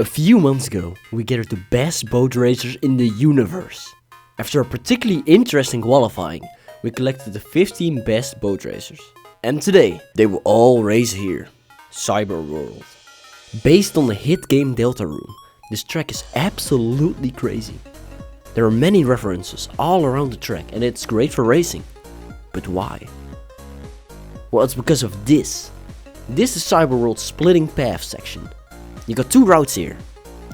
A few months ago, we gathered the best boat racers in the universe. After a particularly interesting qualifying, we collected the 15 best boat racers. And today, they will all race here, Cyberworld. Based on the hit game Deltarune, this track is absolutely crazy. There are many references all around the track and it's great for racing. But why? Well, it's because of this. This is Cyberworld's splitting path section. You got two routes here.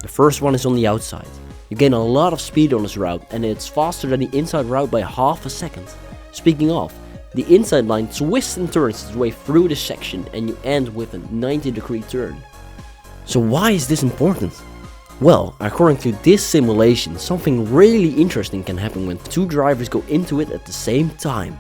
The first one is on the outside. You gain a lot of speed on this route and it's faster than the inside route by half a second. Speaking of, the inside line twists and turns its way through this section and you end with a 90-degree turn. So why is this important? Well, according to this simulation, something really interesting can happen when two drivers go into it at the same time.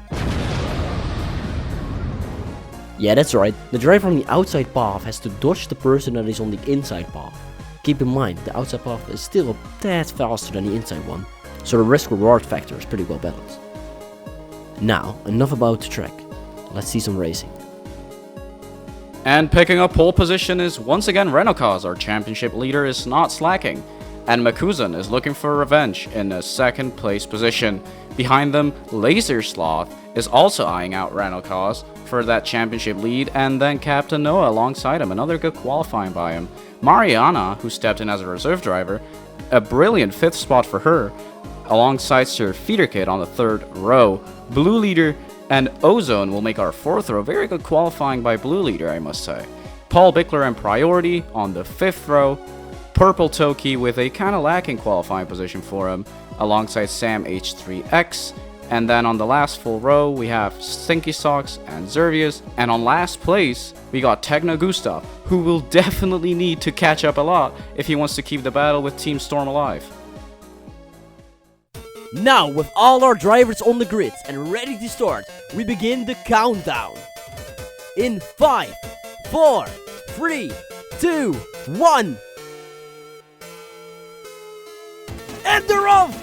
Yeah, that's right, the driver on the outside path has to dodge the person that is on the inside path. Keep in mind, the outside path is still a tad faster than the inside one, so the risk-reward factor is pretty well balanced. Now, enough about the track, let's see some racing. And picking up pole position is once again Renokas. Our championship leader is not slacking. And Makkuusen is looking for revenge in a second place position. Behind them, Lasersloth is also eyeing out Renokas for that championship lead, and then Captain Noah alongside him, another good qualifying by him. Mariana, who stepped in as a reserve driver, a brilliant 5th spot for her, alongside Sir Feederkid on the 3rd row. Blue leader and Ozone will make our 4th row. Very good qualifying by blue leader, I must say. Paul Bickler and Priority on the 5th row. Purple Toki with a kind of lacking qualifying position for him, alongside Sam H3X. And then on the last full row, we have Stinky Socks and Zervius. And on last place, we got Technogustav, who will definitely need to catch up a lot if he wants to keep the battle with Team Storm alive. Now, with all our drivers on the grid and ready to start, we begin the countdown. In 5, 4, 3, 2, 1. And they're off!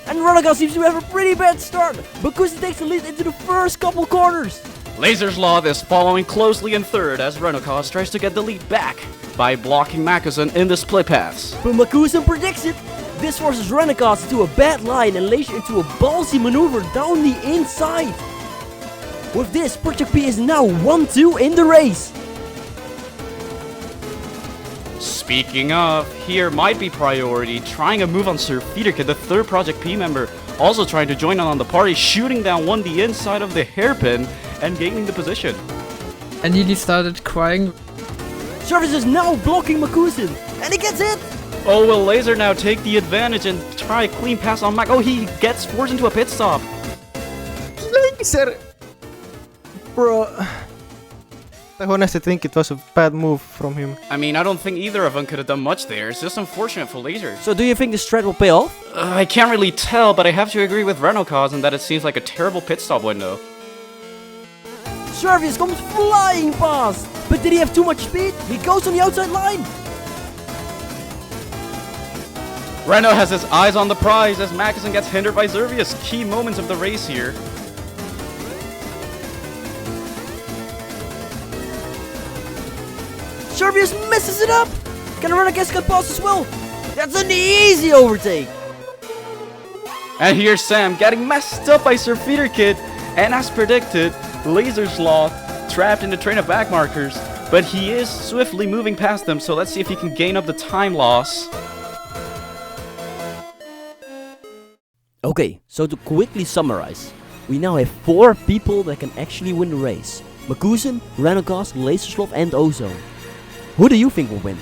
And Renokas seems to have a pretty bad start, because he takes the lead into the first couple corners. Lasersloth is following closely in 3rd as Renokas tries to get the lead back by blocking Makkuusen in the split paths. But Makkuusen predicts it. This forces Renokas into a bad line and Laser into a ballsy maneuver down the inside. With this, Project P is now 1-2 in the race. Speaking of, here might be Priority trying a move on Sir Feederkid, the 3rd Project P member, also trying to join in on the party, shooting down one the inside of the hairpin and gaining the position. I nearly started crying. Service is now blocking Makkuusen, and he gets hit. Oh, will Laser now take the advantage and try a clean pass on Mac? Oh, he gets forced into a pit stop. Laser! Bro, I honestly think it was a bad move from him. I mean, I don't think either of them could have done much there. It's just unfortunate for Laser. So do you think the strat will pay off? I can't really tell, but I have to agree with Renokas in that it seems like a terrible pit stop window. Servius comes flying past, but did he have too much speed? He goes on the outside line. Reno has his eyes on the prize as Makkuusen gets hindered by Zervius. Key moments of the race here. Servius messes it up. Can Renokas get past as well? That's an easy overtake. And here's Sam getting messed up by Sir Feederkid. And as predicted, Lasersloth trapped in the train of back markers. But he is swiftly moving past them, so let's see if he can gain up the time loss. Okay, so to quickly summarize, we now have 4 people that can actually win the race. Makkuusen, Renokas, Lasersloth and Ozone. Who do you think will win?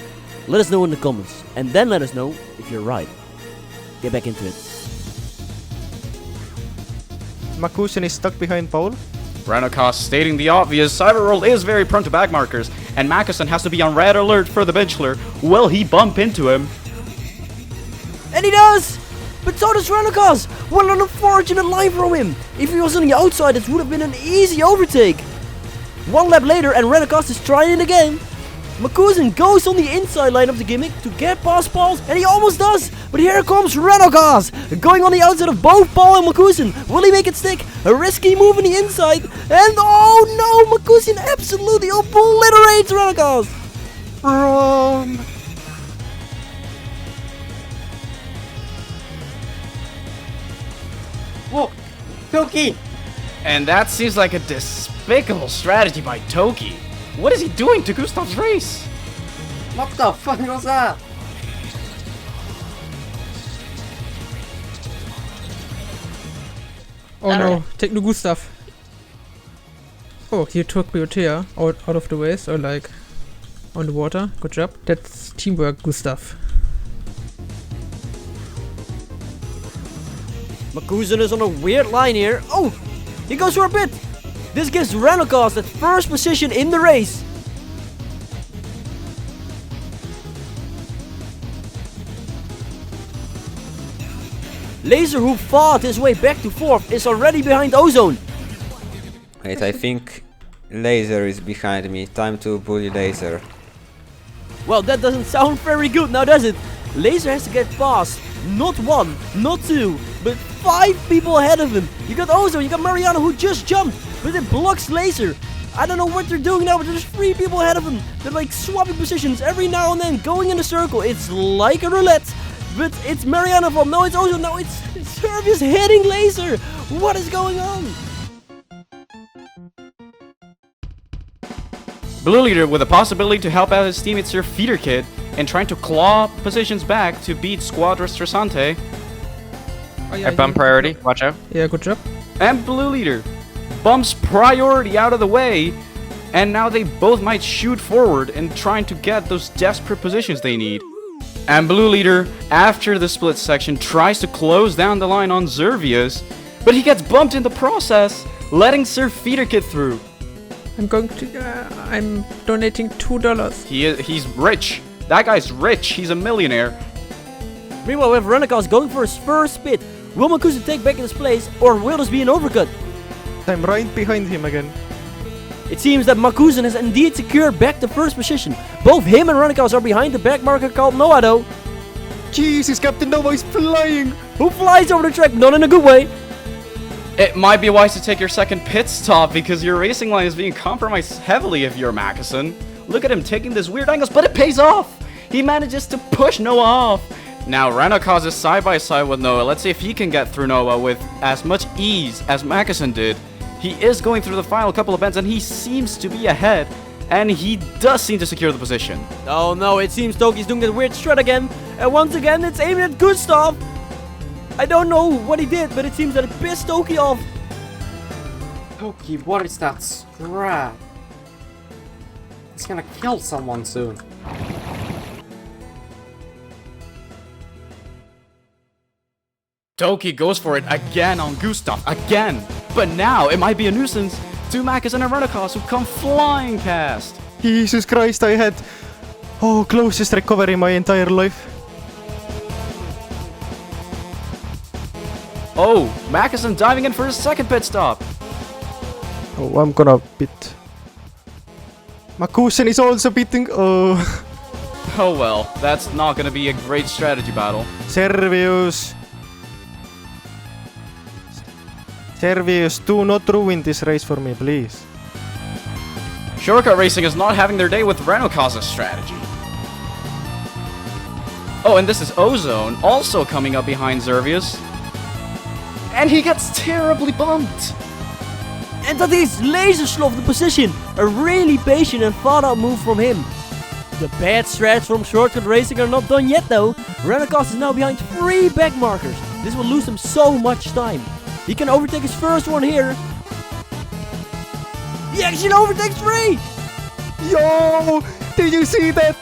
Let us know in the comments, and then let us know if you're right. Get back into it. Makkuusen is stuck behind Paul. Renokas stating the obvious, Cyberworld is very prone to back markers, and Makkuusen has to be on red alert for the benchler. Will he bump into him? And he does! But so does Renokas! What an unfortunate line from him! If he was on the outside, it would have been an easy overtake. 1 lap later and Renokas is trying it again. Makkuusen goes on the inside line of the gimmick to get past Paul, and he almost does. But here comes Renokas, going on the outside of both Paul and Makkuusen. Will he make it stick? A risky move on the inside, and oh no, Makkuusen absolutely obliterates Renokas. Whoa! Toki! And that seems like a despicable strategy by Toki. What is he doing to Gustav's race? What the fuck was that? Oh no, Technogustav. Oh, you took Biotea out of the waste, or like on the water. Good job. That's teamwork, Gustav. Makkuusen is on a weird line here. Oh, he goes for a bit. This gives Renokas that first position in the race. Laser, who fought his way back to fourth, is already behind Ozone. Wait, I think Laser is behind me. Time to bully Laser. Well, that doesn't sound very good now, does it? Laser has to get past not 1, not 2, but 5 people ahead of him. You got Ozone, you got Mariana who just jumped, but it blocks Laser. I don't know what they're doing now, but there's 3 people ahead of him. They're like swapping positions every now and then, going in a circle. It's like a roulette. But it's Mariana from, no it's Ozone, no it's Servius hitting Laser. What is going on? Blue leader with a possibility to help out his teammate Sir Feeder Kid and trying to claw positions back to beat Squad Restrasante. Oh, yeah, Bump priority, watch out. Yeah, good job. And blue leader bumps priority out of the way, and now they both might shoot forward and trying to get those desperate positions they need. And blue leader, after the split section, tries to close down the line on Servius, but he gets bumped in the process, letting Sir Feeder Kid through. I'm going to. I'm donating $2. He's rich. That guy's rich. He's a millionaire. Meanwhile, we have Renokas going for his first spit. Will Makkuusen take back his place, or will this be an overcut? I'm right behind him again. It seems that Makkuusen has indeed secured back the first position. Both him and Renokas are behind the back marker called Noah though. Jesus, Captain Nova is flying! Who flies over the track, not in a good way. It might be wise to take your second pit stop because your racing line is being compromised heavily if you're Makkuusen. Look at him taking this weird angles, but it pays off! He manages to push Noah off. Now Renokas is side by side with Noah. Let's see if he can get through Noah with as much ease as Makkuusen did. He is going through the final couple of bends and he seems to be ahead. And he does seem to secure the position. Oh no, it seems Toki's doing that weird strat again. And once again, it's aiming at Gustav. I don't know what he did, but it seems that it pissed Toki off. Toki, what is that scrap? It's gonna kill someone soon. Toki goes for it again on Gustav, again. But now it might be a nuisance to Makkuusen and Renokas who come flying past. Jesus Christ, I had closest recovery my entire life. Oh, Makkuusen diving in for his second pit stop. Oh, I'm gonna pit. Makkuusen is also pitting. Oh. Oh well, that's not gonna be a great strategy battle. Servius, do not ruin this race for me, please. Shortcut Racing is not having their day with Renokas' strategy. Oh, and this is Ozone, also coming up behind Servius. And he gets terribly bumped. And that is Lasersloth the position. A really patient and thought out move from him. The bad strats from Shortcut Racing are not done yet though. Renokas is now behind 3 back markers. This will lose him so much time. He can overtake his first one here. He actually overtakes 3! Yo! Did you see that?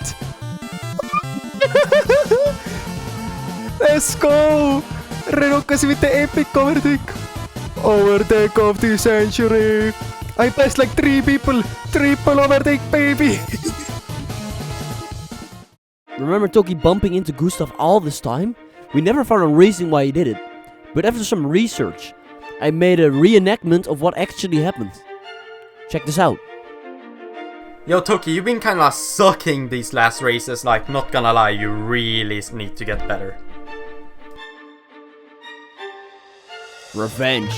Let's go! Renokas with the epic overtake. Overtake of the century. I passed like 3 people. Triple overtake, baby. Remember Toki bumping into Gustav all this time? We never found a reason why he did it. But after some research, I made a reenactment of what actually happened. Check this out. Yo Toki, you've been kinda sucking these last races, like not gonna lie, you really need to get better. Revenge.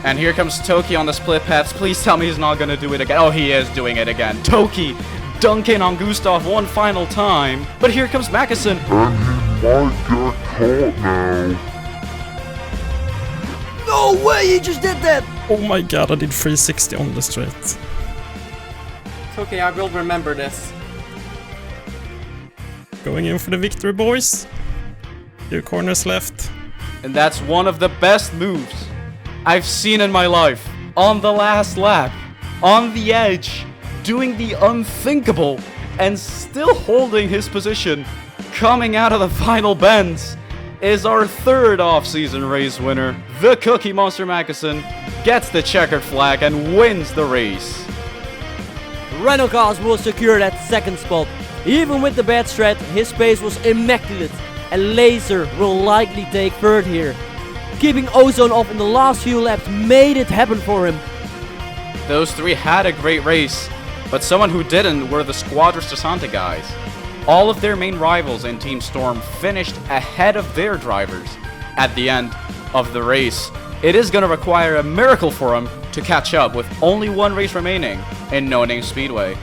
And here comes Toki on the split paths. Please tell me he's not gonna do it again. Oh, he is doing it again. Toki dunking on Gustav one final time. But here comes Makkuusen. And he might get caught now. No way, he just did that! Oh my god, I did 360 on the straight. Okay, I will remember this. Going in for the victory, boys. Few corners left. And that's one of the best moves I've seen in my life. On the last lap, on the edge, doing the unthinkable, and still holding his position, coming out of the final bends, is our third off-season race winner. The Cookie Monster Makkuusen gets the checkered flag and wins the race. Renokas will secure that second spot. Even with the bad strat, his pace was immaculate, and Laser will likely take third here. Keeping Ozone off in the last few laps made it happen for him. Those three had a great race, but someone who didn't were the Squadra Santa guys. All of their main rivals in Team Storm finished ahead of their drivers at the end of the race. It is going to require a miracle for them to catch up with only one race remaining in No Name Speedway.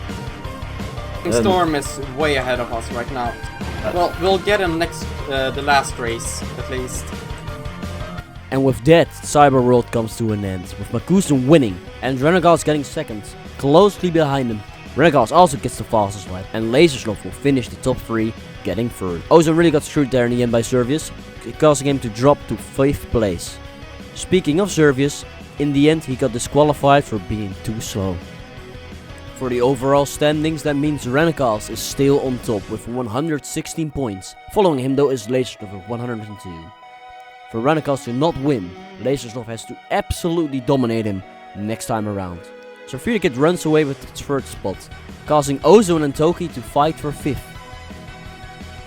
Storm is way ahead of us right now. Well, we'll get him next, the last race, at least. And with that, Cyber World comes to an end, with Makkuusen winning and Renokas getting second, closely behind him. Renokas also gets the fastest lap, and Lasersloth will finish the top 3, getting third. Ozone really got screwed there in the end by Servius, causing him to drop to 5th place. Speaking of Servius, in the end he got disqualified for being too slow. For the overall standings, that means Renokas is still on top with 116 points. Following him though is Lasersloth with 102. For Renokas to not win, Lasersloth has to absolutely dominate him next time around. So Kid runs away with the third spot, causing Ozone and Toki to fight for 5th.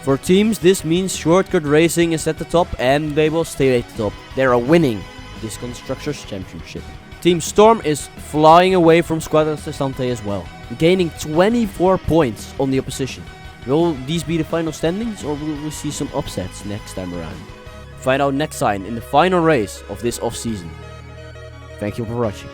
For teams, this means Shortcut Racing is at the top and they will stay at the top. They are winning this Constructors Championship. Team Storm is flying away from Squadra Sestante as well, gaining 24 points on the opposition. Will these be the final standings, or will we see some upsets next time around? Find out next time in the final race of this off-season. Thank you for watching.